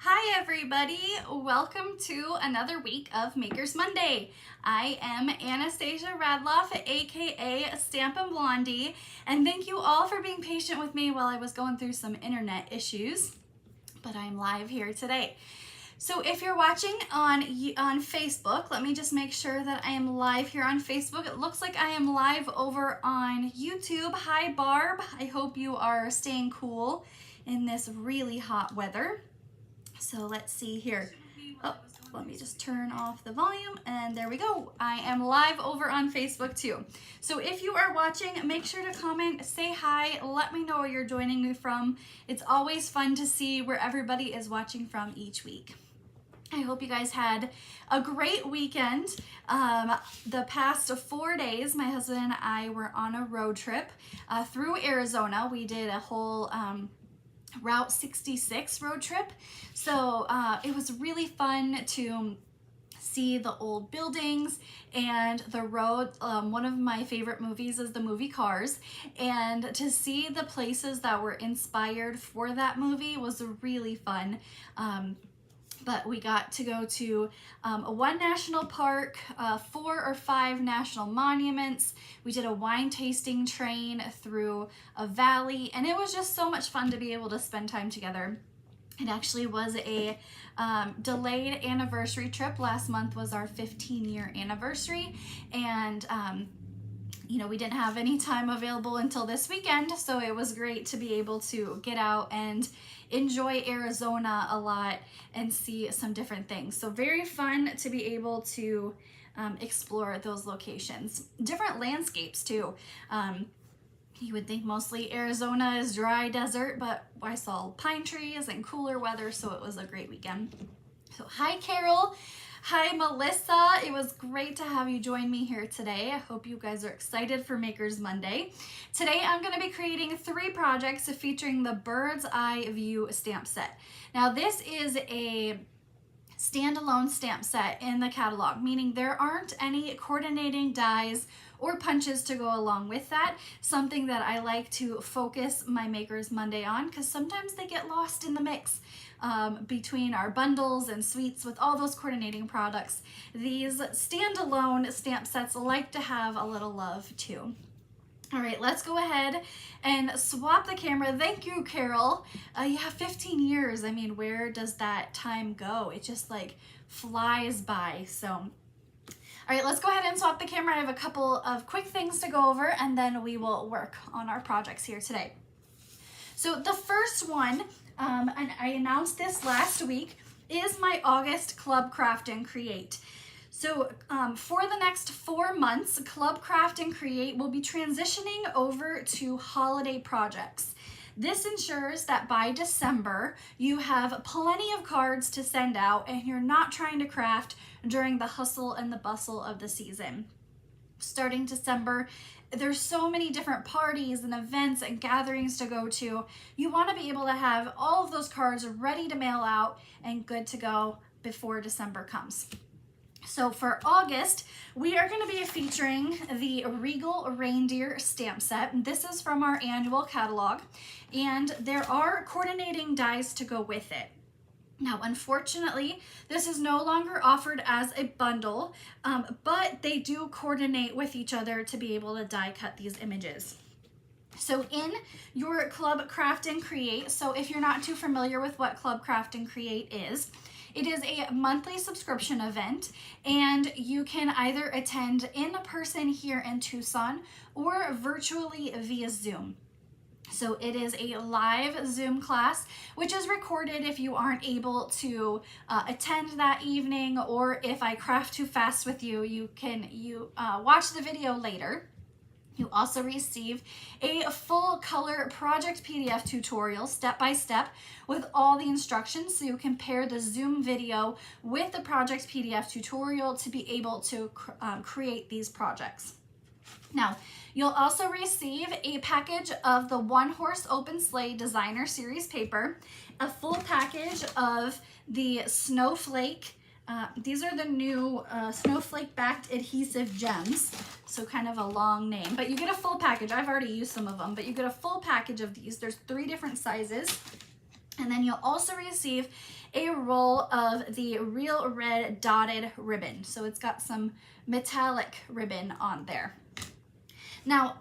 Hi everybody, welcome to another week of Makers Monday. I am Anastasia Radloff, aka Stampin' Blondie, and thank you all for being patient with me while I was going through some internet issues, but I'm live here today. So if you're watching on Facebook, let me just make sure that I am live here on Facebook. It looks like I am live over on YouTube. Hi Barb, I hope you are staying cool in this really hot weather. So let's see here. Oh, let me just turn off the volume and there we go. I am live over on Facebook too. So if you are watching, make sure to comment, say hi, let me know where you're joining me from. It's always fun to see where everybody is watching from each week. I hope you guys had a great weekend. The past 4 days, my husband and I were on a road trip through Arizona. We did a whole Route 66 road trip. So it was really fun to see the old buildings and the road. One of my favorite movies is the movie Cars, and to see the places that were inspired for that movie was really fun. But we got to go to one national park, 4 or 5 national monuments. We did a wine tasting train through a valley, and it was just so much fun to be able to spend time together. It actually was a delayed anniversary trip. Last month was our 15-year anniversary, and you know, we didn't have any time available until this weekend, so it was great to be able to get out and enjoy Arizona a lot and see some different things. So very fun to be able to explore those locations. Different landscapes too. You would think mostly Arizona is dry desert, but I saw pine trees and cooler weather, so it was a great weekend. So hi Carol. Hi Melissa, it was great to have you join me here today. I hope you guys are excited for Makers Monday. Today I'm going to be creating 3 projects featuring the Bird's Eye View stamp set. Now this is a standalone stamp set in the catalog, meaning there aren't any coordinating dies or punches to go along with that. Something that I like to focus my Makers Monday on, because sometimes they get lost in the mix between our bundles and suites with all those coordinating products. These standalone stamp sets like to have a little love too. All right, let's go ahead and swap the camera. Thank you, Carol. Yeah, 15 years. I mean, where does that time go? It just like flies by. So, all right, let's go ahead and swap the camera. I have a couple of quick things to go over and then we will work on our projects here today. So the first one, and I announced this last week, is my August Club Craft and Create. So for the next 4 months, Club Craft and Create will be transitioning over to holiday projects. This ensures that by December, you have plenty of cards to send out and you're not trying to craft during the hustle and the bustle of the season. Starting December, there's so many different parties and events and gatherings to go to. You want to be able to have all of those cards ready to mail out and good to go before December comes. So for August, we are going to be featuring the Regal Reindeer stamp set. This is from our annual catalog, and there are coordinating dies to go with it. Now, unfortunately, this is no longer offered as a bundle, but they do coordinate with each other to be able to die cut these images. So in your Club Craft and Create, so if you're not too familiar with what Club Craft and Create is, it is a monthly subscription event, and you can either attend in person here in Tucson or virtually via Zoom. So it is a live Zoom class, which is recorded if you aren't able to attend that evening, or if I craft too fast with you, you can watch the video later. You also receive a full color project PDF tutorial step by step with all the instructions, so you can pair the Zoom video with the project PDF tutorial to be able to create these projects. Now, you'll also receive a package of the One Horse Open Sleigh Designer Series paper, a full package of the Snowflake. These are the new snowflake backed adhesive gems, so kind of a long name, but you get a full package. I've already used some of them, but you get a full package of these. There's 3 different sizes. And then you'll also receive a roll of the Real Red dotted ribbon. So it's got some metallic ribbon on there. Now,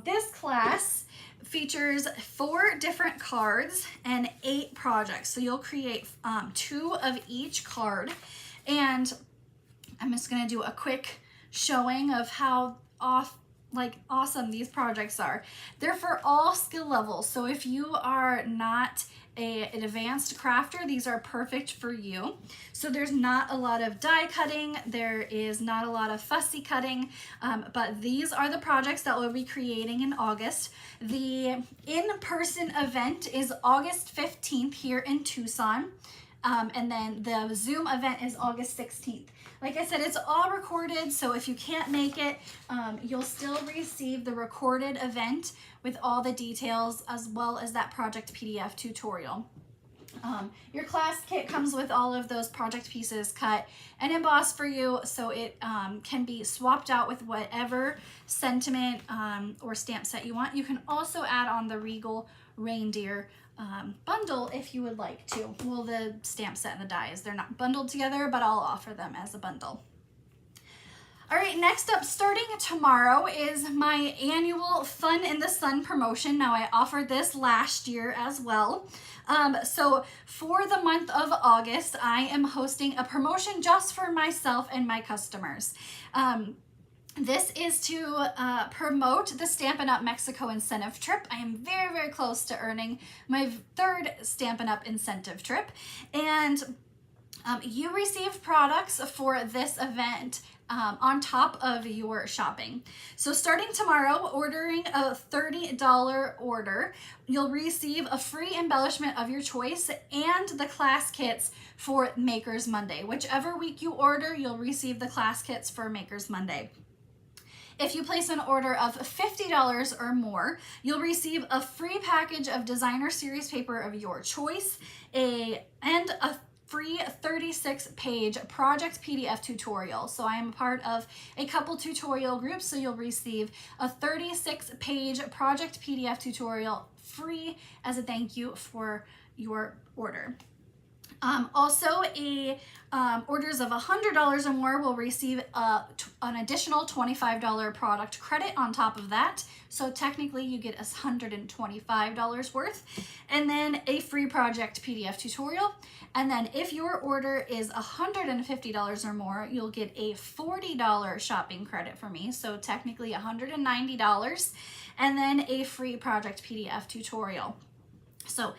this class features 4 different cards and 8 projects. So you'll create 2 of each card. And I'm just gonna do a quick showing of how awesome these projects are. They're for all skill levels. So if you are not an advanced crafter, these are perfect for you. So there's not a lot of die cutting, there is not a lot of fussy cutting, but these are the projects that we'll be creating in August. The in-person event is August 15th here in Tucson. And then the Zoom event is August 16th. Like I said, it's all recorded, so if you can't make it, you'll still receive the recorded event with all the details as well as that project PDF tutorial. Your class kit comes with all of those project pieces cut and embossed for you, so it can be swapped out with whatever sentiment or stamp set you want. You can also add on the Regal Reindeer bundle if you would like to. Well, the stamp set and the dies, they're not bundled together, but I'll offer them as a bundle. All right, next up, starting tomorrow, is my annual Fun in the Sun promotion. Now, I offered this last year as well. So for the month of August, I am hosting a promotion just for myself and my customers. This is to promote the Stampin' Up! Mexico incentive trip. I am very, very close to earning my 3rd Stampin' Up! Incentive trip. And you receive products for this event on top of your shopping. So starting tomorrow, ordering a $30 order, you'll receive a free embellishment of your choice and the class kits for Makers Monday. Whichever week you order, you'll receive the class kits for Makers Monday. If you place an order of $50 or more, you'll receive a free package of designer series paper of your choice and a free 36-page project PDF tutorial. So I am a part of a couple tutorial groups, so you'll receive a 36-page project PDF tutorial free as a thank you for your order. Also, orders of $100 or more will receive an additional $25 product credit on top of that. So technically you get $125 worth, and then a free project PDF tutorial. And then if your order is $150 or more, you'll get a $40 shopping credit for me. So technically $190, and then a free project PDF tutorial. So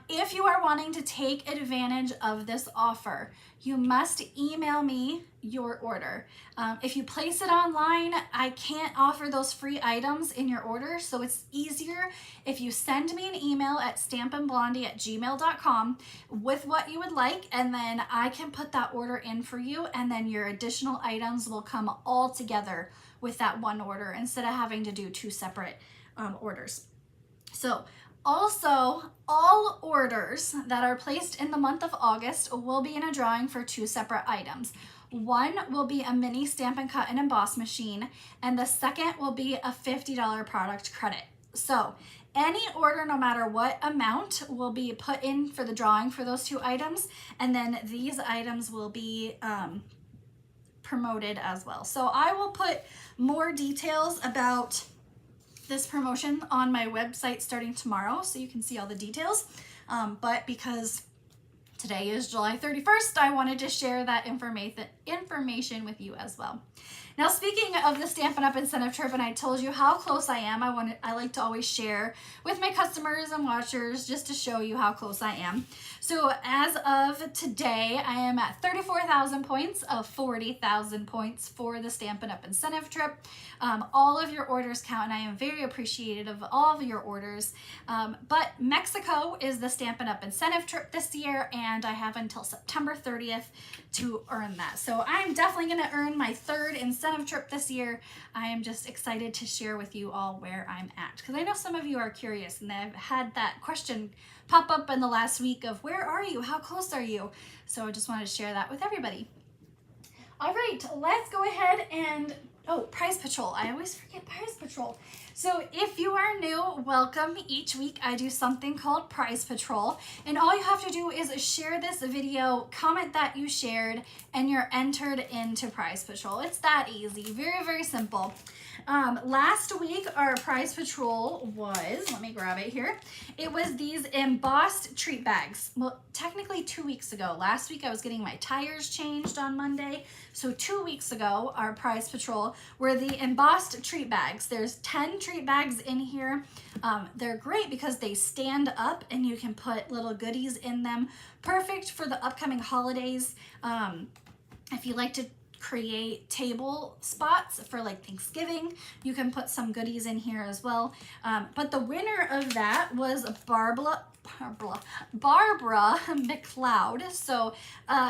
if you are wanting to take advantage of this offer, you must email me your order. If you place it online, I can't offer those free items in your order, so it's easier if you send me an email at stampandblondie@gmail.com with what you would like, and then I can put that order in for you, and then your additional items will come all together with that one order instead of having to do 2 separate orders. So also, all orders that are placed in the month of August will be in a drawing for 2 separate items. One will be a mini Stampin' Cut and Emboss machine, and the second will be a $50 product credit. So any order, no matter what amount, will be put in for the drawing for those 2 items, and then these items will be promoted as well. So I will put more details about this promotion on my website starting tomorrow, so you can see all the details. But because today is July 31st, I wanted to share that information with you as well. Now, speaking of the Stampin' Up! Incentive trip, and I told you how close I am, I like to always share with my customers and watchers just to show you how close I am. So as of today, I am at 34,000 points of 40,000 points for the Stampin' Up! Incentive trip. All of your orders count, and I am very appreciative of all of your orders. But Mexico is the Stampin' Up! Incentive trip this year, and I have until September 30th to earn that. So I'm definitely going to earn my 3rd incentive trip this year. I am just excited to share with you all where I'm at, because I know some of you are curious, and I've had that question pop up in the last week of where are you? How close are you? So I just wanted to share that with everybody. All right, let's go ahead and, oh, Prize Patrol. I always forget Prize Patrol. So if you are new, welcome. Each week I do something called Prize Patrol, and all you have to do is share this video, comment that you shared, and you're entered into Prize Patrol. It's that easy, very, very simple. Last week our Prize Patrol was, let me grab it here, it was these embossed treat bags. Well, technically 2 weeks ago. Last week I was getting my tires changed on Monday, so 2 weeks ago our Prize Patrol were the embossed treat bags. There's 10 treat bags in here. They're great because they stand up and you can put little goodies in them. Perfect for the upcoming holidays. If you like to create table spots for like Thanksgiving, you can put some goodies in here as well. But the winner of that was Barbara McLeod. So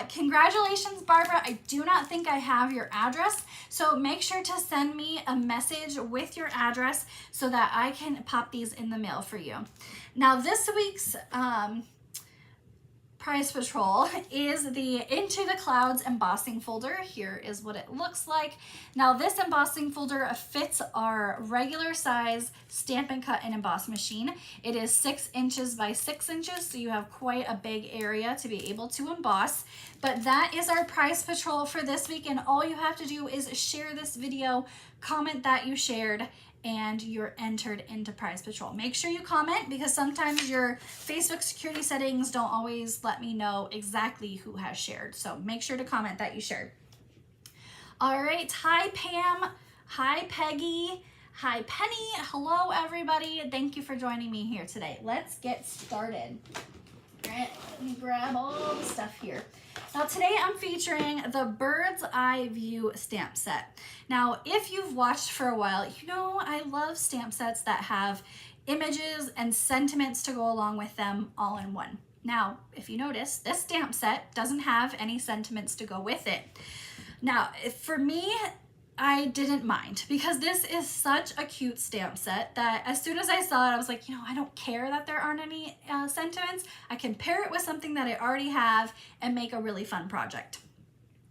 congratulations, Barbara. I do not think I have your address, so make sure to send me a message with your address so that I can pop these in the mail for you. Now this week's Prize Patrol is the Into the Clouds embossing folder. Here is what it looks like. Now this embossing folder fits our regular size Stampin' Cut and Emboss machine. It is 6 inches by 6 inches, so you have quite a big area to be able to emboss. But that is our Prize Patrol for this week, and all you have to do is share this video, comment that you shared, and you're entered into Prize Patrol. Make sure you comment because sometimes your Facebook security settings don't always let me know exactly who has shared. So make sure to comment that you shared. All right, hi Pam, hi Peggy, hi Penny, hello everybody. Thank you for joining me here today. Let's get started. All right, let me grab all the stuff here. Now today I'm featuring the Bird's Eye View stamp set. Now if you've watched for a while, you know I love stamp sets that have images and sentiments to go along with them all in one. Now if you notice, this stamp set doesn't have any sentiments to go with it. Now for me, I didn't mind because this is such a cute stamp set that as soon as I saw it, I was like, you know, I don't care that there aren't any sentiments. I can pair it with something that I already have and make a really fun project.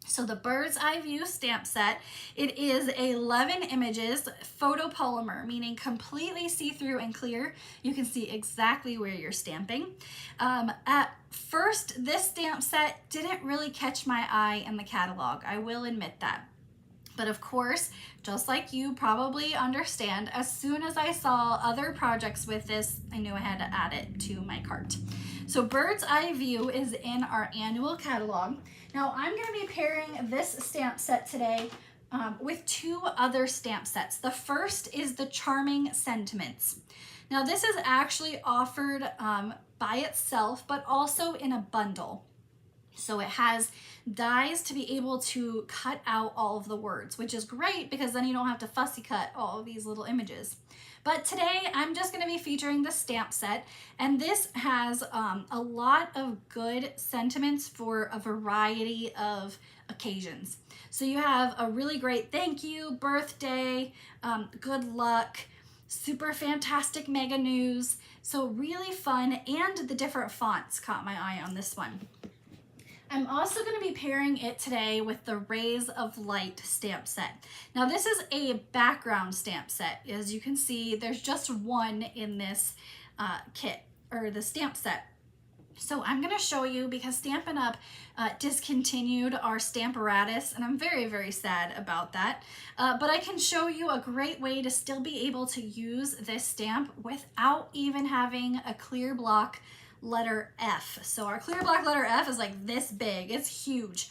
So the Bird's Eye View stamp set, it is 11 images, photopolymer, meaning completely see-through and clear. You can see exactly where you're stamping. At first, this stamp set didn't really catch my eye in the catalog. I will admit that. But of course, just like you probably understand, as soon as I saw other projects with this, I knew I had to add it to my cart. So Bird's Eye View is in our annual catalog. Now I'm going to be pairing this stamp set today with 2 other stamp sets. The first is the Charming Sentiments. Now this is actually offered by itself, but also in a bundle. So it has dies to be able to cut out all of the words, which is great because then you don't have to fussy cut all of these little images. But today I'm just going to be featuring the stamp set, and this has a lot of good sentiments for a variety of occasions. So you have a really great thank you, birthday, good luck, super fantastic mega news. So really fun, and the different fonts caught my eye on this one. I'm also going to be pairing it today with the Rays of Light stamp set. Now this is a background stamp set. As you can see, there's just one in this kit, or the stamp set. So I'm going to show you because Stampin' Up! Discontinued our Stamparatus, and I'm very, very sad about that. But I can show you a great way to still be able to use this stamp without even having a clear block letter F. So our clear block letter F is like this big. It's huge.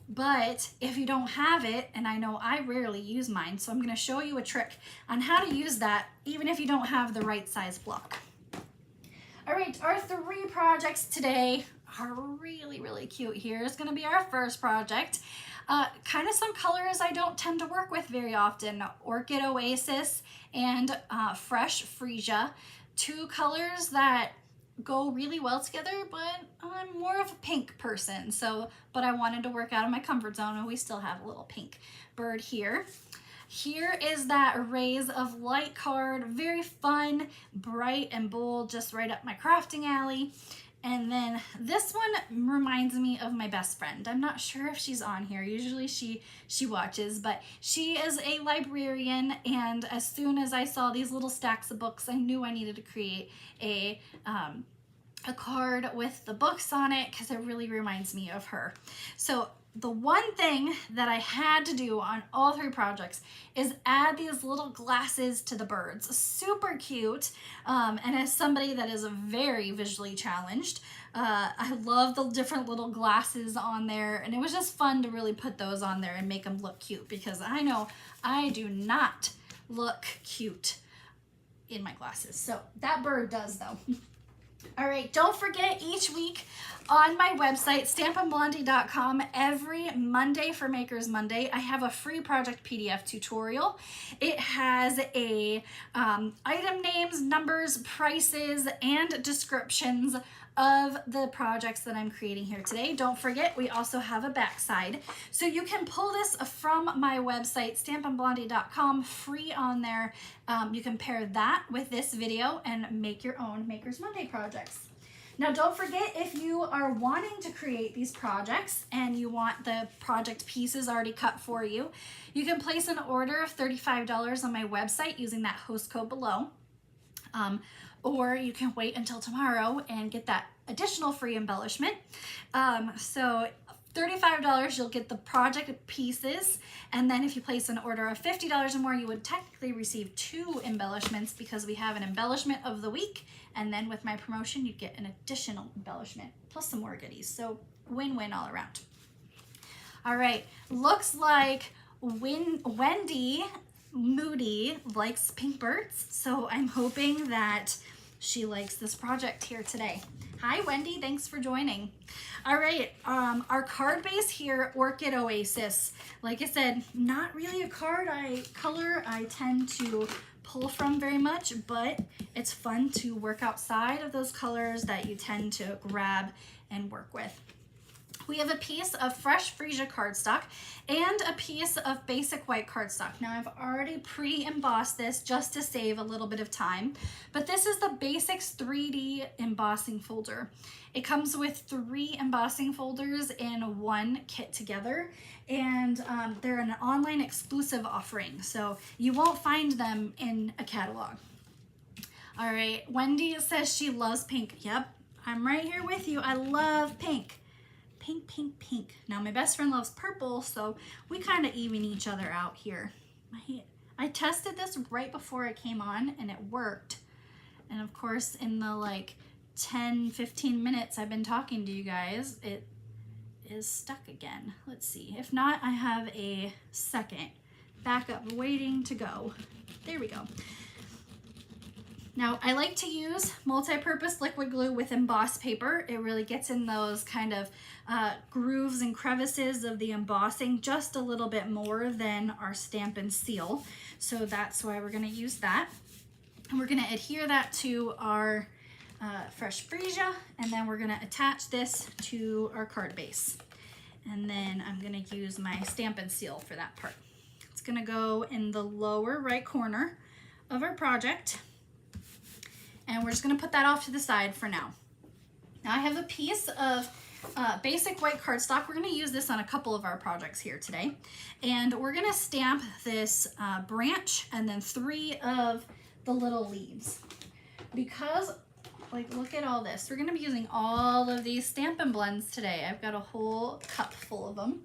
But if you don't have it, and I know I rarely use mine, so I'm going to show you a trick on how to use that even if you don't have the right size block. All right, our 3 projects today are really, really cute. Here's going to be our first project. Kind of some colors I don't tend to work with very often. Orchid Oasis and Fresh Freesia. 2 colors that go really well together, but I'm more of a pink person, but I wanted to work out of my comfort zone, and we still have a little pink bird here. Here is that Rays of Light card, very fun, bright and bold, just right up my crafting alley. And then this one reminds me of my best friend. I'm not sure if she's on here. Usually she watches, but she is a librarian, and as soon as I saw these little stacks of books, I knew I needed to create a card with the books on it because it really reminds me of her. So the one thing that I had to do on all 3 projects is add these little glasses to the birds. Super cute. And as somebody that is very visually challenged, I love the different little glasses on there. And it was just fun to really put those on there and make them look cute, because I know I do not look cute in my glasses. So that bird does though. All right, don't forget, each week on my website, stampandblondie.com, every Monday for Makers Monday, I have a free project PDF tutorial. It has item names, numbers, prices, and descriptions of the projects that I'm creating here today. Don't forget, we also have a backside. So you can pull this from my website, stampandblondie.com, free on there. You can pair that with this video and make your own Makers Monday projects. Now don't forget, if you are wanting to create these projects and you want the project pieces already cut for you, you can place an order of $35 on my website using that host code below. Or you can wait until tomorrow and get that additional free embellishment. So $35, you'll get the project pieces, and then if you place an order of $50 or more, you would technically receive 2 embellishments, because we have an embellishment of the week, and then with my promotion, you'd get an additional embellishment plus some more goodies. So win-win all around. All right, looks like Wendy Moody likes pink birds, so I'm hoping that she likes this project here today. Hi Wendy, thanks for joining. All right, our card base here, Orchid Oasis. Like I said, not really a card color I tend to pull from very much, but it's fun to work outside of those colors that you tend to grab and work with. We have a piece of fresh freesia cardstock and a piece of basic white cardstock. Now I've already pre-embossed this just to save a little bit of time, but this is the Basics 3D embossing folder. It comes with 3 embossing folders in one kit together, and they're an online exclusive offering, so you won't find them in a catalog. All right, Wendy says she loves pink. Yep, I'm right here with you. I love pink. Pink, pink, pink. Now my best friend loves purple, so we kind of even each other out here. I tested this right before it came on and it worked. And of course, in the like 10-15 minutes I've been talking to you guys, it is stuck again. Let's see. If not, I have a second backup waiting to go. There we go. Now, I like to use multi-purpose liquid glue with embossed paper. It really gets in those kind of grooves and crevices of the embossing just a little bit more than our Stamp and Seal. So that's why we're gonna use that. And we're gonna adhere that to our fresh freesia, and then we're gonna attach this to our card base. And then I'm gonna use my Stamp and Seal for that part. It's gonna go in the lower right corner of our project. And we're just gonna put that off to the side for now. Now I have a piece of basic white cardstock. We're gonna use this on a couple of our projects here today. And we're gonna stamp this branch and then 3 of the little leaves. Because, like, look at all this. We're gonna be using all of these Stampin' Blends today. I've got a whole cup full of them.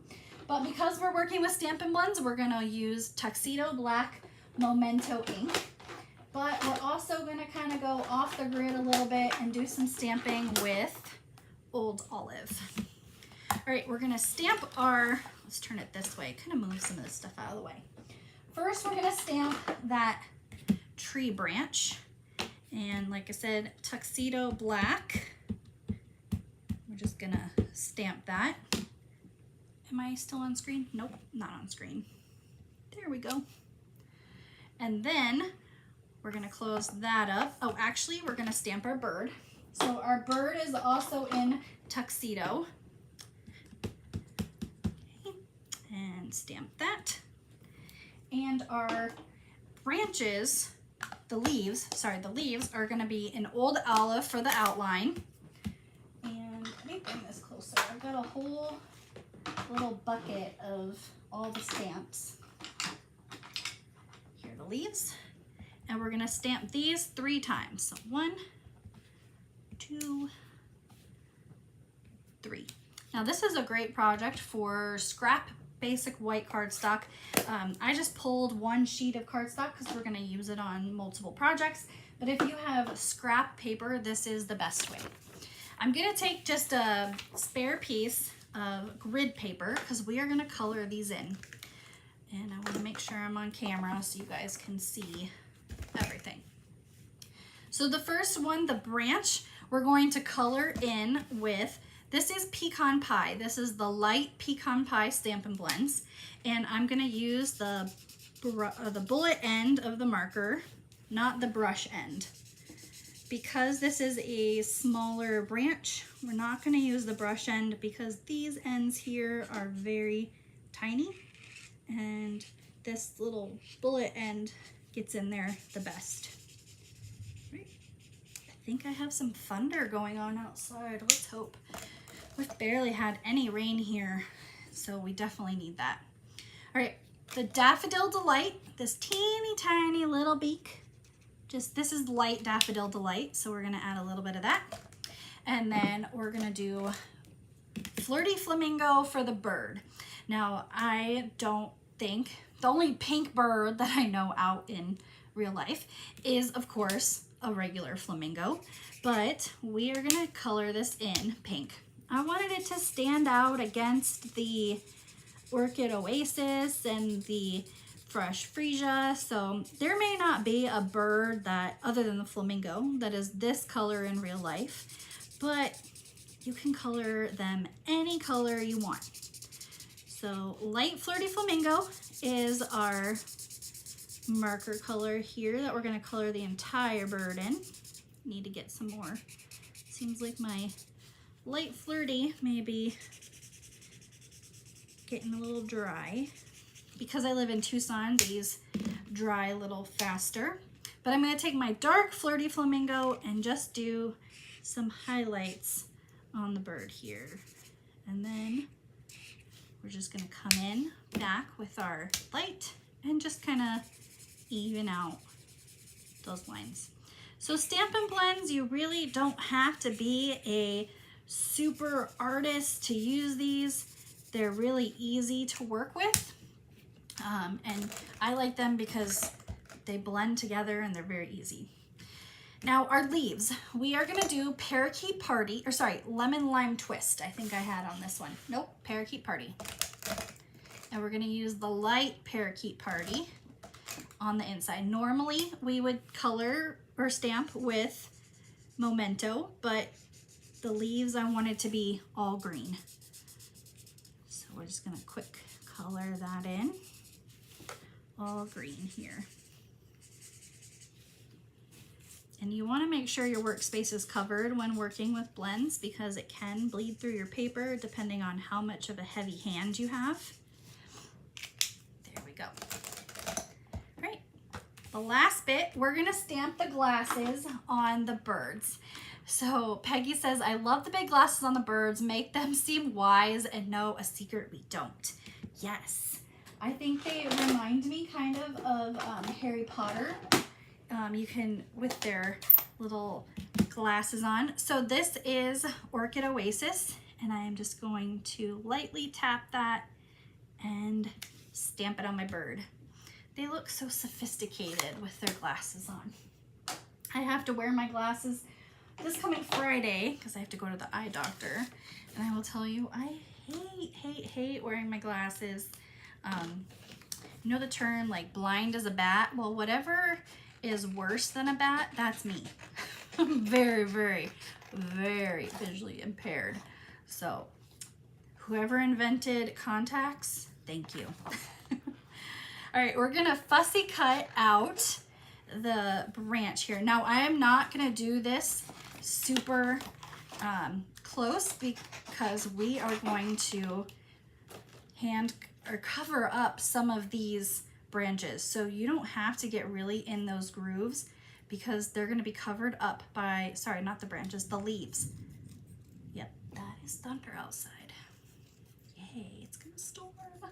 But because we're working with Stampin' Blends, we're gonna use Tuxedo Black Memento ink. But we're also gonna kind of go off the grid a little bit and do some stamping with Old Olive. All right, we're gonna stamp our, let's turn it this way, kind of move some of this stuff out of the way. First, we're gonna stamp that tree branch. And like I said, Tuxedo Black. We're just gonna stamp that. Am I still on screen? Nope, not on screen. There we go. And then we're gonna close that up. Oh, actually, we're gonna stamp our bird. So our bird is also in Tuxedo. Okay. And stamp that. And our branches, the leaves are gonna be in Old Olive for the outline. closer. I've got a whole little bucket of all the stamps. Here are the leaves. And we're gonna stamp these 3 times. So 1, 2, 3. Now this is a great project for scrap basic white cardstock. I just pulled 1 sheet of cardstock because we're gonna use it on multiple projects. But if you have scrap paper, this is the best way. I'm gonna take just a spare piece of grid paper because we are gonna color these in. And I wanna make sure I'm on camera so you guys can see everything. So the first one, the branch, we're going to color in with, this is Pecan Pie. This is the light Pecan Pie Stampin' Blends. And I'm gonna use the bullet end of the marker, not the brush end. Because this is a smaller branch, we're not gonna use the brush end because these ends here are very tiny. And this little bullet end gets in there the best. Right. I think I have some thunder going on outside. Let's hope. We've barely had any rain here, so we definitely need that. All right, the Daffodil Delight, this teeny tiny little beak. This is light Daffodil Delight, so we're gonna add a little bit of that. And then we're gonna do Flirty Flamingo for the bird. Now, I don't think, the only pink bird that I know out in real life is, of course, a regular flamingo, but we are gonna color this in pink. I wanted it to stand out against the Orchid Oasis and the Fresh Freesia, so there may not be a bird that, other than the flamingo, that is this color in real life, but you can color them any color you want. So light Flirty Flamingo is our marker color here that we're gonna color the entire bird in. Need to get some more. Seems like my light Flirty may be getting a little dry. Because I live in Tucson, these dry a little faster. But I'm gonna take my dark Flirty Flamingo and just do some highlights on the bird here. And then we're just gonna come in back with our light and just kind of even out those lines. So Stampin' Blends, you really don't have to be a super artist to use these. They're really easy to work with. And I like them because they blend together and they're very easy. Now our leaves, we are gonna do Parakeet Party, or sorry, Lemon Lime Twist. I think I had on this one. Nope, Parakeet Party. And we're gonna use the light Parakeet Party on the inside. Normally we would color or stamp with Memento, but the leaves I wanted to be all green. So we're just gonna quick color that in. All green here. And you want to make sure your workspace is covered when working with blends because it can bleed through your paper depending on how much of a heavy hand you have. There we go. All right, the last bit, we're gonna stamp the glasses on the birds. So Peggy says, I love the big glasses on the birds, make them seem wise and know a secret we don't. Yes. I think they remind me kind of Harry Potter. You can, with their little glasses on. So this is Orchid Oasis, and I am just going to lightly tap that and stamp it on my bird. They look so sophisticated with their glasses on. I have to wear my glasses this coming Friday because I have to go to the eye doctor. And I will tell you, I hate wearing my glasses. You know the term like blind as a bat? Well, whatever is worse than a bat, that's me. I'm very visually impaired. So whoever invented contacts, thank you. All right, we're gonna fussy cut out the branch here. Now I am not gonna do this super close because we are going to cover up some of these branches. So you don't have to get really in those grooves because they're going to be covered up by, sorry, not the branches, the leaves. Yep, that is It's thunder outside. Yay, it's gonna storm. All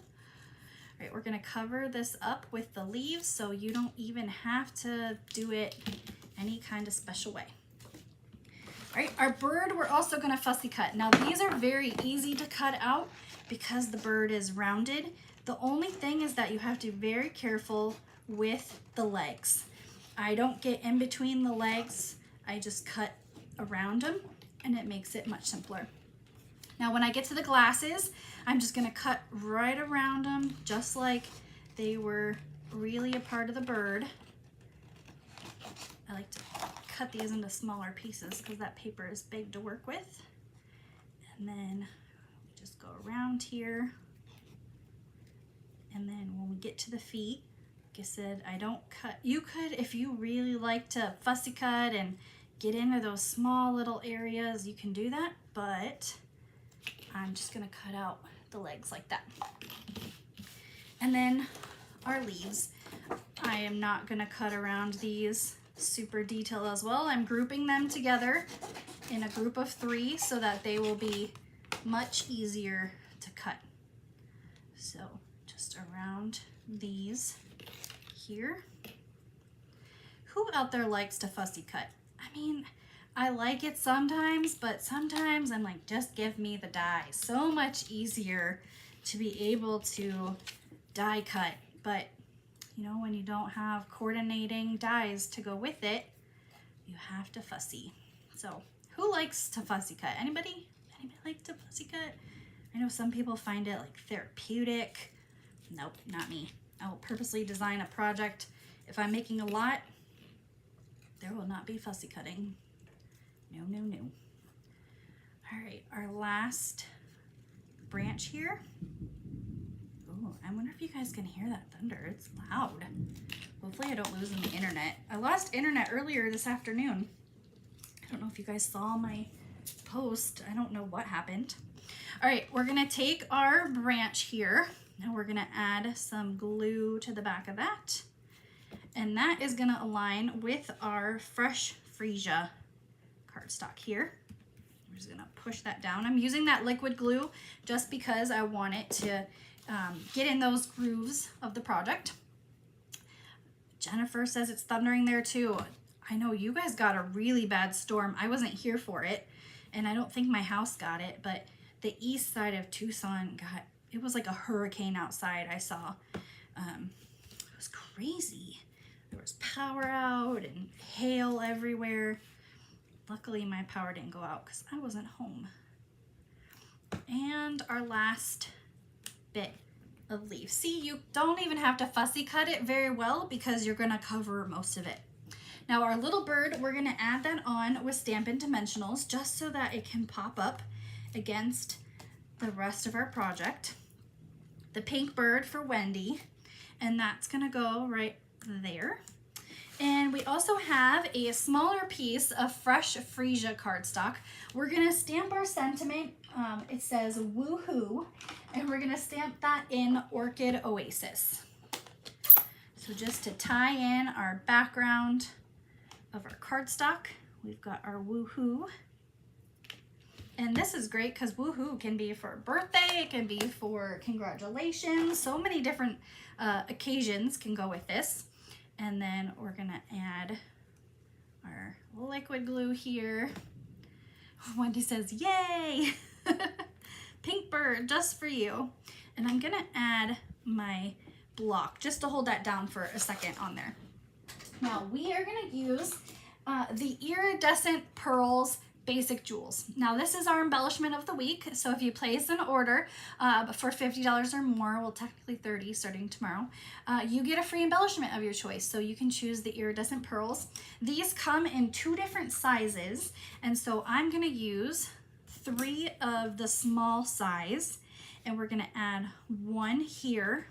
right, we're gonna cover this up with the leaves so you don't even have to do it any kind of special way. All right, our bird, we're also gonna fussy cut. Now these are very easy to cut out because the bird is rounded. The only thing is that you have to be very careful with the legs. I don't get in between the legs. I just cut around them and it makes it much simpler. Now when I get to the glasses, I'm just gonna cut right around them just like they were really a part of the bird. I like to cut these into smaller pieces because that paper is big to work with. And then just go around here. And then when we get to the feet, like I said, I don't cut. You could, if you really like to fussy cut and get into those small little areas, you can do that, but I'm just gonna cut out the legs like that. And then our leaves. I am not gonna cut around these super detailed as well. I'm grouping them together in a group of 3 so that they will be much easier to cut. So just around these here. Who out there likes to fussy cut? I mean, I like it sometimes, but sometimes I'm like, just give me the die. So much easier to be able to die cut. But you know, when you don't have coordinating dies to go with it, you have to fussy. So who likes to fussy cut? Anybody? Anybody like to fussy cut? I know some people find it like therapeutic. Nope, not me. I will purposely design a project. If I'm making a lot, there will not be fussy cutting. No, no, no. All right, our last branch here. Ooh, I wonder if you guys can hear that thunder. It's loud. Hopefully I don't lose the internet. I lost internet earlier this afternoon. I don't know if you guys saw my post. I don't know what happened. All right, we're gonna take our branch here. Now we're gonna add some glue to the back of that. And that is gonna align with our fresh freesia cardstock here. I'm just gonna push that down. I'm using that liquid glue just because I want it to get in those grooves of the project. Jennifer says it's thundering there too. I know you guys got a really bad storm. I wasn't here for it, and I don't think my house got it, but the east side of Tucson got, it was like a hurricane outside I saw. It was crazy. There was power out and hail everywhere. Luckily my power didn't go out because I wasn't home. And our last bit of leaf. See, you don't even have to fussy cut it very well because you're gonna cover most of it. Now our little bird, we're gonna add that on with Stampin' Dimensionals just so that it can pop up against the rest of our project. The pink bird for Wendy, and that's gonna go right there. And we also have a smaller piece of fresh freesia cardstock. We're gonna stamp our sentiment. It says woohoo, and we're gonna stamp that in Orchid Oasis. So just to tie in our background of our cardstock, we've got our woohoo. And this is great because woohoo can be for a birthday, it can be for congratulations. So many different occasions can go with this. And then we're gonna add our liquid glue here. Wendy says, yay! Pink bird, just for you. And I'm gonna add my block just to hold that down for a second on there. Now we are gonna use the Iridescent Pearls Basic Jewels. Now this is our embellishment of the week, so if you place an order for $50 or more, well technically $30 starting tomorrow, you get a free embellishment of your choice. So you can choose the Iridescent Pearls. These come in 2 different sizes, and so I'm gonna use 3 of the small size, and we're gonna add 1 here,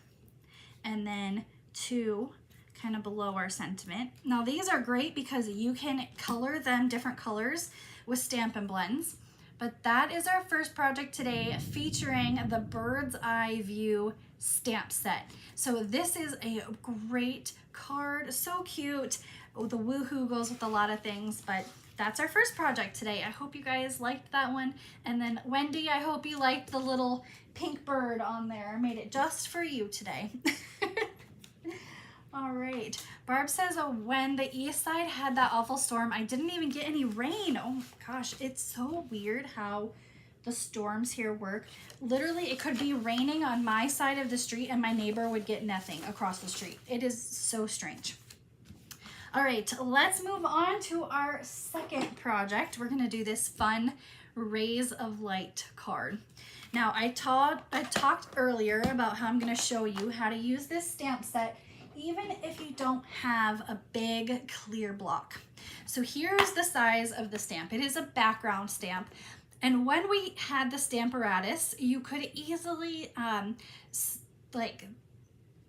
and then 2 kind of below our sentiment. Now these are great because you can color them different colors with Stampin' Blends, but that is our first project today featuring the Bird's Eye View stamp set. So this is a great card, so cute. Oh, the woohoo goes with a lot of things, but that's our first project today. I hope you guys liked that one. And then Wendy, I hope you liked the little pink bird on there. I made it just for you today. All right. Barb says, oh, when the east side had that awful storm, I didn't even get any rain. Oh my gosh, it's so weird how the storms here work. Literally, it could be raining on my side of the street and my neighbor would get nothing across the street. It is so strange. All right, let's move on to our second project. We're gonna do this fun Rays of Light card. Now, I talked earlier about how I'm gonna show you how to use this stamp set even if you don't have a big clear block. So here's the size of the stamp. It is a background stamp. And when we had the Stamparatus, you could easily like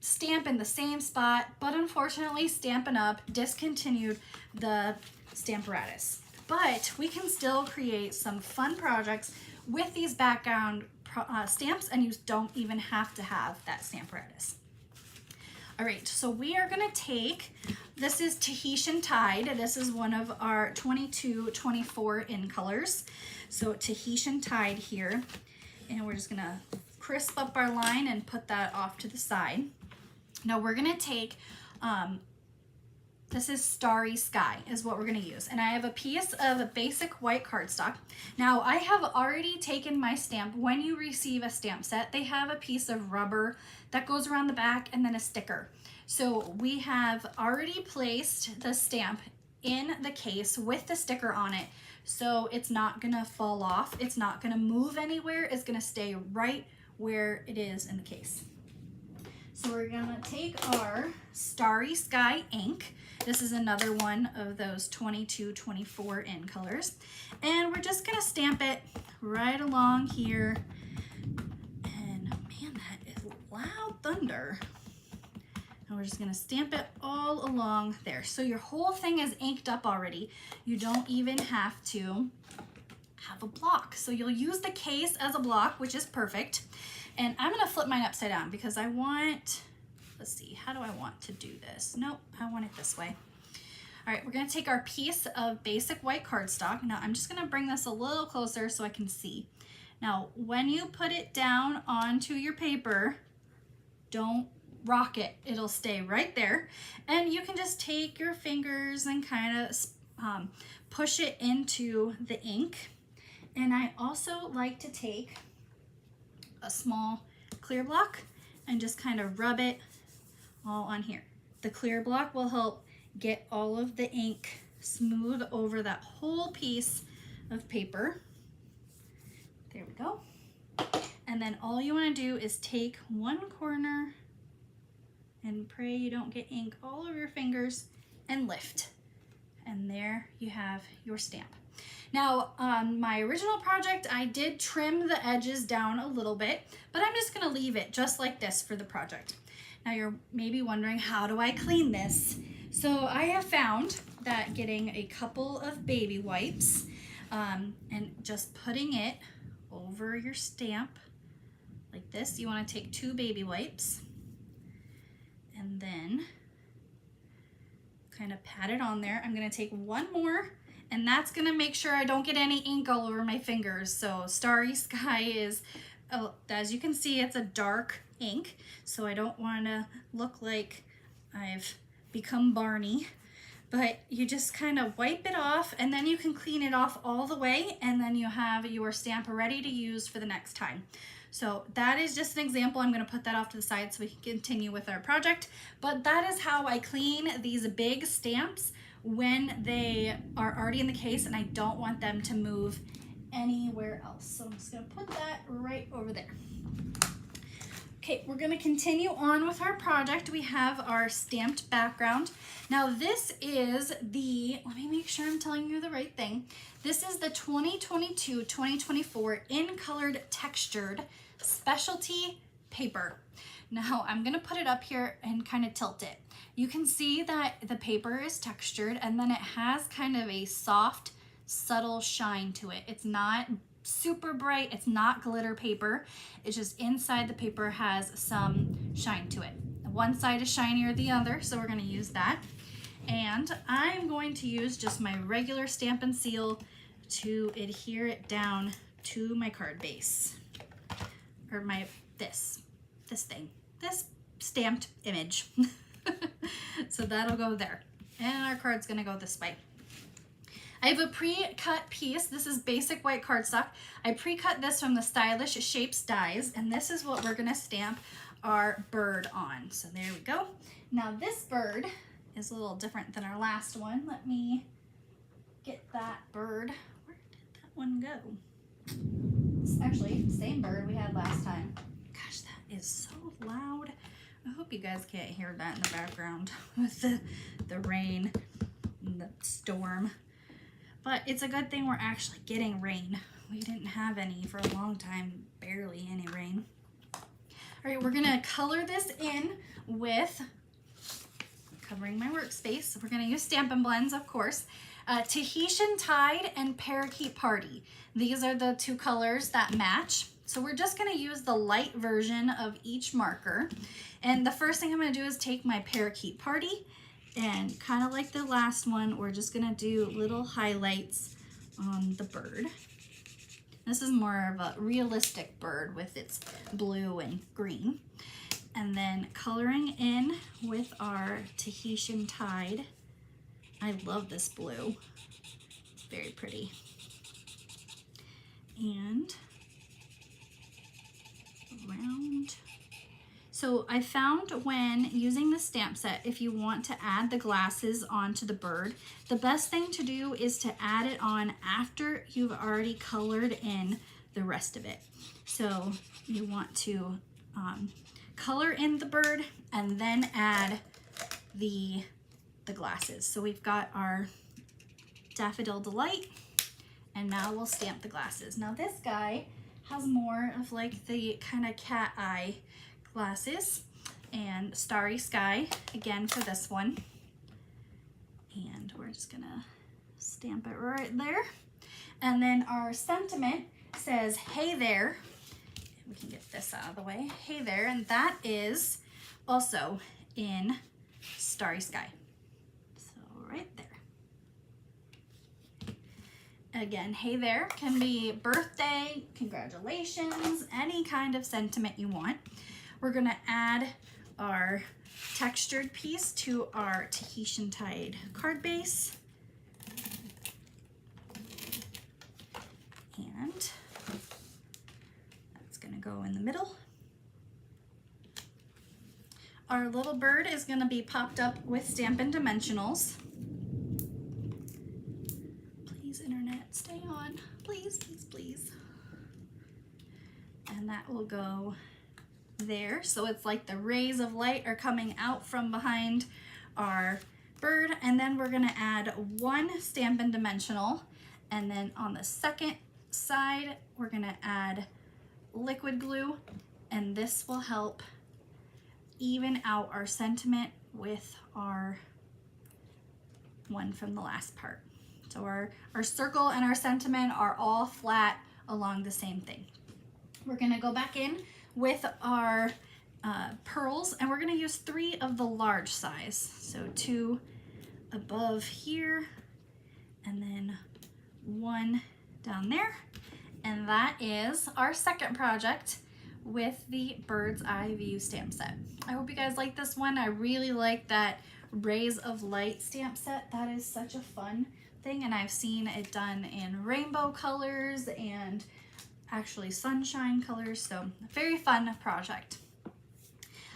stamp in the same spot, but unfortunately Stampin' Up! Discontinued the Stamparatus. But we can still create some fun projects with these background stamps, and you don't even have to have that Stamparatus. All right, so we are gonna take, this is Tahitian Tide. This is one of our 22-24 in colors. So Tahitian Tide here, and we're just gonna crisp up our line and put that off to the side. Now we're gonna take, this is Starry Sky is what we're gonna use. And I have a piece of a basic white cardstock. Now I have already taken my stamp. When you receive a stamp set, they have a piece of rubber that goes around the back and then a sticker. So we have already placed the stamp in the case with the sticker on it. So it's not gonna fall off. It's not gonna move anywhere. It's gonna stay right where it is in the case. So we're gonna take our Starry Sky ink. This is another one of those 22-24 in colors. And we're just gonna stamp it right along here. And man, that is loud thunder. And we're just gonna stamp it all along there. So your whole thing is inked up already. You don't even have to have a block. So you'll use the case as a block, which is perfect. And I'm gonna flip mine upside down because I want, let's see, how do I want to do this? Nope, I want it this way. All right, we're gonna take our piece of basic white cardstock. Now I'm just gonna bring this a little closer so I can see. Now, when you put it down onto your paper, don't rock it. It'll stay right there. And you can just take your fingers and kind of push it into the ink. And I also like to take a small clear block and just kind of rub it all on here. The clear block will help get all of the ink smooth over that whole piece of paper. There we go. And then all you want to do is take one corner and pray you don't get ink all over your fingers and lift. And there you have your stamp. Now, on my original project, I did trim the edges down a little bit, but I'm just gonna leave it just like this for the project. Now you're maybe wondering, how do I clean this? So I have found that getting a couple of baby wipes and just putting it over your stamp like this. You wanna take 2 baby wipes and then kind of pat it on there. I'm gonna take one more, and that's gonna make sure I don't get any ink all over my fingers. So Starry Sky is, as you can see, it's a dark ink, so I don't wanna look like I've become Barney. But you just kind of wipe it off, and then you can clean it off all the way, and then you have your stamp ready to use for the next time. So that is just an example. I'm gonna put that off to the side so we can continue with our project. But that is how I clean these big stamps when they are already in the case and I don't want them to move anywhere else. So I'm just gonna put that right over there. Okay, we're gonna continue on with our project. We have our stamped background. Now this is the, let me make sure I'm telling you the right thing. This is the 2022-2024 in colored textured specialty paper. Now I'm gonna put it up here and kind of tilt it. You can see that the paper is textured and then it has kind of a soft, subtle shine to it. It's not super bright, it's not glitter paper. It's just inside the paper has some shine to it. One side is shinier than the other, so we're gonna use that. And I'm going to use just my regular Stampin' Seal to adhere it down to my card base, or this stamped image. So that'll go there, and our card's gonna go this way. I have a pre-cut piece. This is basic white cardstock. I pre-cut this from the Stylish Shapes dies, and this is what we're gonna stamp our bird on. So there we go. Now this bird is a little different than our last one. Let me get that bird. Where did that one go? It's actually the same bird we had last time. Gosh, that is so loud. I hope you guys can't hear that in the background with the rain and the storm. But it's a good thing we're actually getting rain. We didn't have any for a long time, barely any rain. All right, we're gonna color this in with, covering my workspace, we're gonna use Stampin' Blends, of course. Tahitian Tide and Parakeet Party. These are the two colors that match. So we're just gonna use the light version of each marker. And the first thing I'm gonna do is take my Parakeet Party, and kind of like the last one, we're just gonna do little highlights on the bird. This is more of a realistic bird with its blue and green. And then coloring in with our Tahitian Tide. I love this blue. It's very pretty. And around. So I found when using the stamp set, if you want to add the glasses onto the bird, the best thing to do is to add it on after you've already colored in the rest of it. So you want to color in the bird and then add the glasses. So we've got our Daffodil Delight, and now we'll stamp the glasses. Now this guy has more of like the kind of cat eye glasses, and Starry Sky again for this one. And we're just gonna stamp it right there. And then our sentiment says, "Hey there." We can get this out of the way. Hey there, and that is also in Starry Sky. So right there. Again, hey there can be birthday, congratulations, any kind of sentiment you want. We're gonna add our textured piece to our Tahitian Tide card base. And that's gonna go in the middle. Our little bird is gonna be popped up with Stampin' Dimensionals. Please, internet, stay on. Please, please, please. And that will go there. So it's like the rays of light are coming out from behind our bird. And then we're gonna add one Stampin' Dimensional. And then on the second side, we're gonna add liquid glue. And this will help even out our sentiment with our one from the last part. So our circle and our sentiment are all flat along the same thing. We're gonna go back in with our pearls, and we're gonna use 3 of the large size. So 2 above here, and then 1 down there. And that is our second project with the Bird's Eye View stamp set. I hope you guys like this one. I really like that Rays of Light stamp set. That is such a fun thing, and I've seen it done in rainbow colors and actually sunshine colors, so very fun project.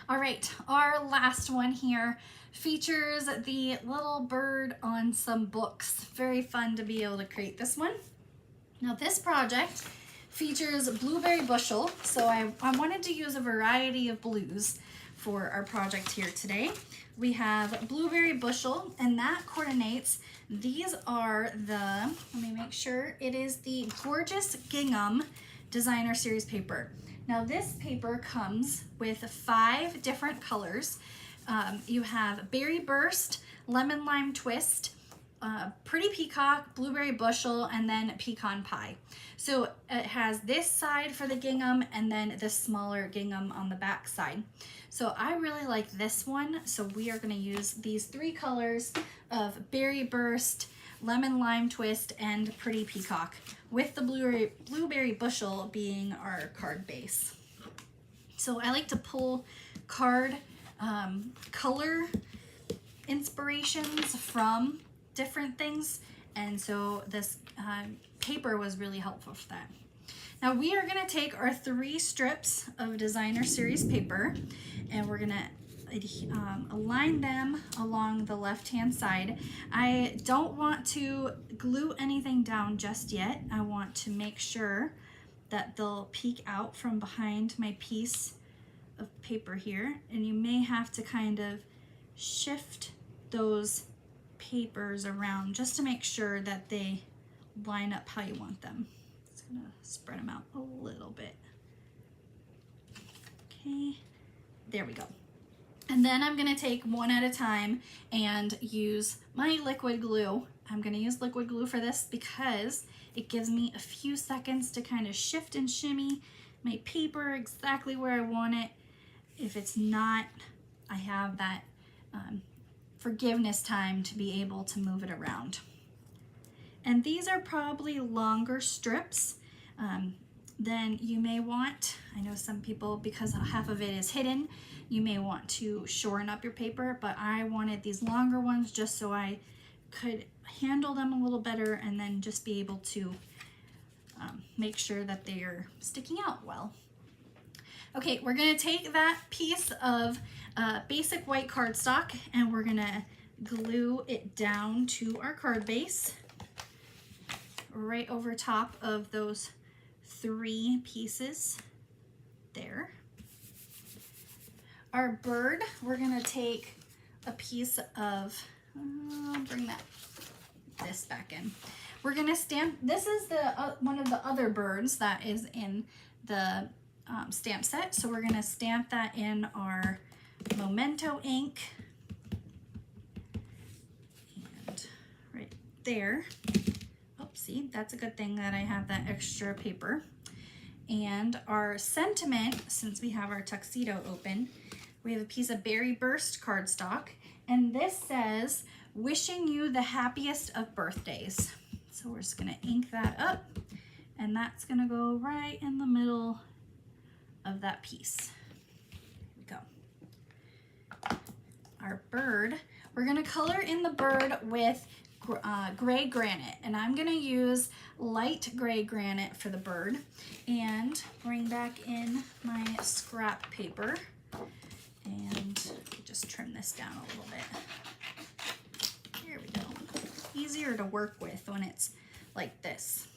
All right, our last one here features the little bird on some books. Very fun to be able to create this one. Now this project features Blueberry Bushel, so I wanted to use a variety of blues for our project here today. We have Blueberry Bushel, and that coordinates, these are the, let me make sure, it is the Gorgeous Gingham Designer Series paper. Now this paper comes with 5 different colors. You have Berry Burst, Lemon Lime Twist, Pretty Peacock, Blueberry Bushel, and then Pecan Pie. So it has this side for the gingham and then this smaller gingham on the back side. So I really like this one. So we are going to use these 3 colors of Berry Burst, Lemon Lime Twist, and Pretty Peacock, with the Blueberry Bushel being our card base. So I like to pull card color inspirations from different things, and so this paper was really helpful for that. Now we are going to take our 3 strips of Designer Series paper, and we're going to align them along the left hand side. I don't want to glue anything down just yet. I want to make sure that they'll peek out from behind my piece of paper here, and you may have to kind of shift those papers around just to make sure that they line up how you want them. Just gonna spread them out a little bit. Okay, there we go. And then I'm gonna take one at a time and use my liquid glue. I'm gonna use liquid glue for this because it gives me a few seconds to kind of shift and shimmy my paper exactly where I want it. If it's not, I have that forgiveness time to be able to move it around. And these are probably longer strips than you may want. I know some people, because half of it is hidden, you may want to shorten up your paper, but I wanted these longer ones just so I could handle them a little better and then just be able to make sure that they are sticking out well. Okay, we're gonna take that piece of basic white cardstock and we're gonna glue it down to our card base right over top of those 3 pieces there. Our bird, we're gonna take a piece of, bring this back in. We're gonna stamp, this is the one of the other birds that is in the stamp set. So we're gonna stamp that in our Memento ink. And right there. Oh, see, that's a good thing that I have that extra paper. And our sentiment, since we have our tuxedo open, we have a piece of Berry Burst cardstock, and this says, "Wishing you the happiest of birthdays." So we're just gonna ink that up, and that's gonna go right in the middle of that piece. Here we go. Our bird, we're gonna color in the bird with gray granite, and I'm gonna use light gray granite for the bird, and bring back in my scrap paper and just trim this down a little bit. Here we go. Easier to work with when it's like this.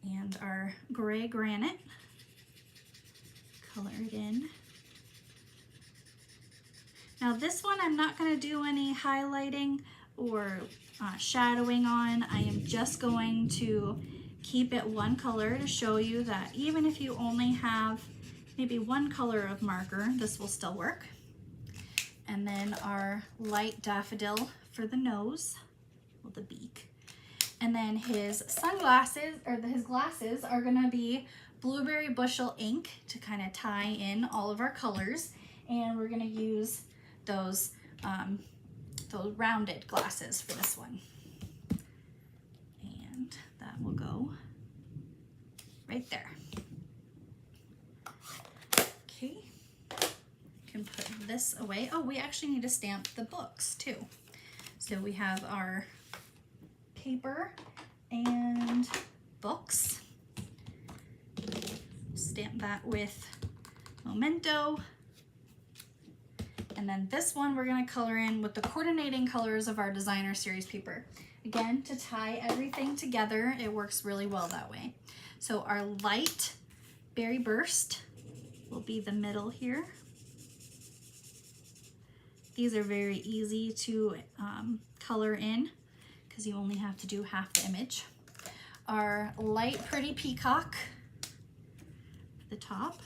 And our gray granite, color it in. Now this one I'm not going to do any highlighting or shadowing on. I am just going to keep it one color to show you that even if you only have maybe one color of marker, this will still work. And then our light daffodil for the nose, well, the beak. And then his sunglasses, or his glasses, are gonna be Blueberry Bushel ink to kind of tie in all of our colors. And we're gonna use those rounded glasses for this one. And that will go right there. Okay, can put this away. Oh, we actually need to stamp the books too. So we have our paper and books. Stamp that with Memento. And then this one we're going to color in with the coordinating colors of our Designer Series paper. Again, to tie everything together, it works really well that way. So our light Berry Burst will be the middle here. These are very easy to color in because you only have to do half the image. Our light Pretty Peacock at the top.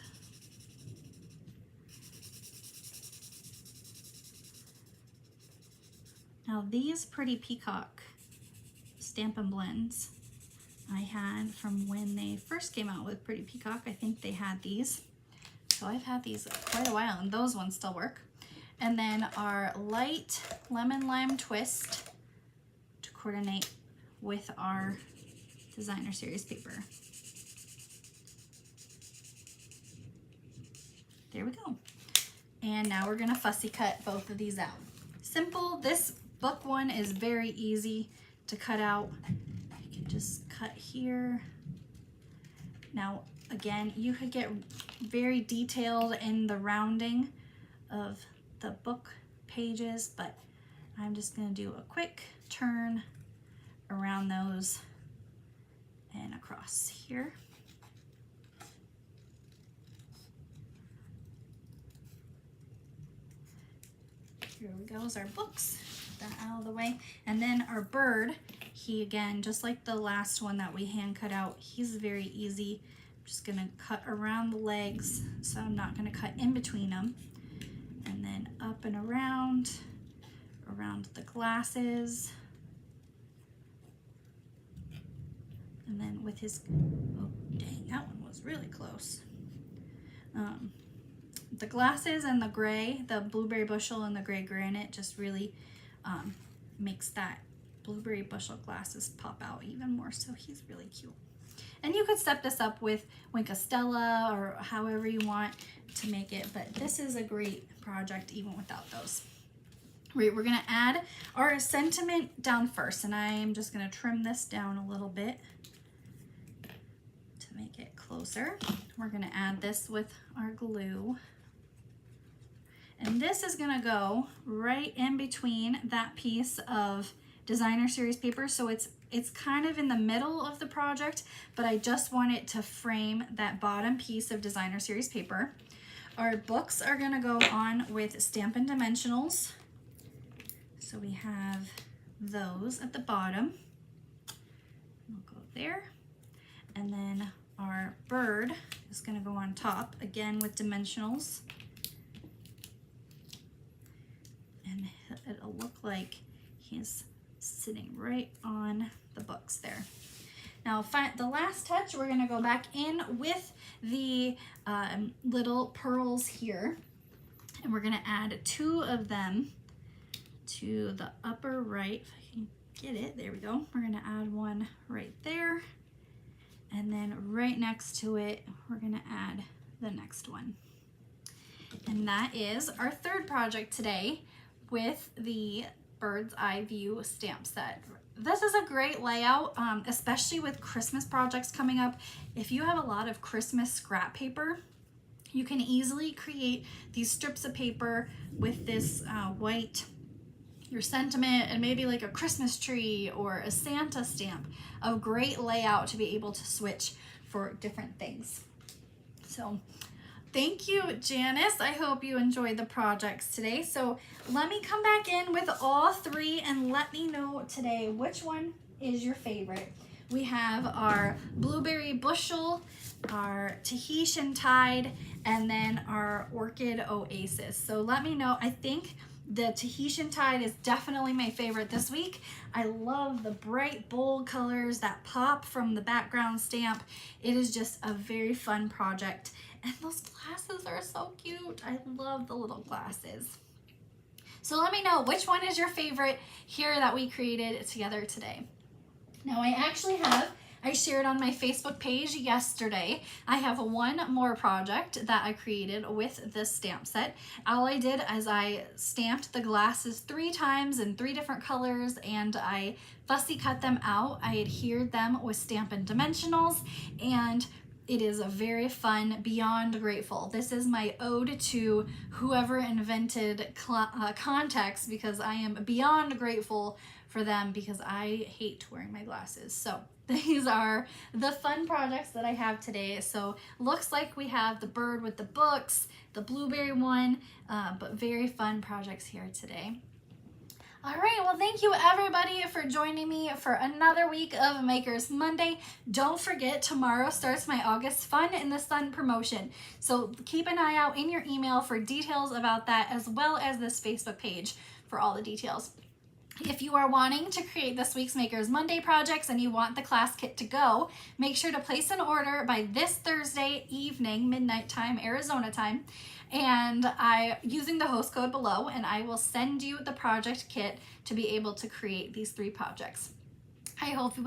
Now these Pretty Peacock Stampin' Blends I had from when they first came out with Pretty Peacock. I think they had these. So I've had these quite a while, and those ones still work. And then our light lemon lime twist to coordinate with our designer series paper. There we go. And now we're gonna fussy cut both of these out. Simple. This book one is very easy to cut out. You can just cut here. Now, again, you could get very detailed in the rounding of the book pages, but I'm just gonna do a quick turn around those and across here. Here we go, is our books. Get that out of the way. And then our bird, he again, just like the last one that we hand cut out, he's very easy. I'm just gonna cut around the legs, so I'm not gonna cut in between them. And then up and around the glasses. And then with his, oh dang, that one was really close. The glasses and the gray, the blueberry bushel and the gray granite just really makes that blueberry bushel glasses pop out even more, so he's really cute. And you could step this up with Wink of Stella or however you want to make it, but this is a great project even without those. Right, we're gonna add our sentiment down first, and I am just gonna trim this down a little bit to make it closer. We're gonna add this with our glue. And this is gonna go right in between that piece of designer series paper. So it's kind of in the middle of the project, but I just want it to frame that bottom piece of designer series paper. Our books are gonna go on with Stampin' Dimensionals. So we have those at the bottom. We'll go there. And then our bird is gonna go on top, again with Dimensionals. And it'll look like he's sitting right on the books there. Now, the last touch, we're gonna go back in with the little pearls here, and we're gonna add 2 of them to the upper right, if I can get it, there we go. We're gonna add one right there, and then right next to it, we're gonna add the next one. And that is our third project today with the Bird's Eye View stamp set. This is a great layout, especially with Christmas projects coming up. If you have a lot of Christmas scrap paper, you can easily create these strips of paper with this white, your sentiment, and maybe like a Christmas tree or a Santa stamp. A great layout to be able to switch for different things. So thank you, Janice. I hope you enjoyed the projects today. So let me come back in with all 3 and let me know today which one is your favorite. We have our Blueberry Bushel, our Tahitian Tide, and then our Orchid Oasis. So let me know. I think the Tahitian Tide is definitely my favorite this week. I love the bright, bold colors that pop from the background stamp. It is just a very fun project. And those glasses are so cute. I love the little glasses. So let me know which one is your favorite here that we created together today. Now I shared on my Facebook page yesterday, I have one more project that I created with this stamp set. All I did is I stamped the glasses 3 times in 3 different colors, and I fussy cut them out. I adhered them with Stampin' Dimensionals, and it is a very fun, beyond grateful. This is my ode to whoever invented contacts, because I am beyond grateful for them because I hate wearing my glasses. So these are the fun projects that I have today. So looks like we have the bird with the books, the blueberry one, but very fun projects here today. All right, well, thank you everybody for joining me for another week of Makers Monday. Don't forget, tomorrow starts my August Fun in the Sun promotion. So keep an eye out in your email for details about that, as well as this Facebook page for all the details. If you are wanting to create this week's Makers Monday projects and you want the class kit to go, make sure to place an order by this Thursday evening, midnight time, Arizona time, and using the host code below, and I will send you the project kit to be able to create these 3 projects. I hope you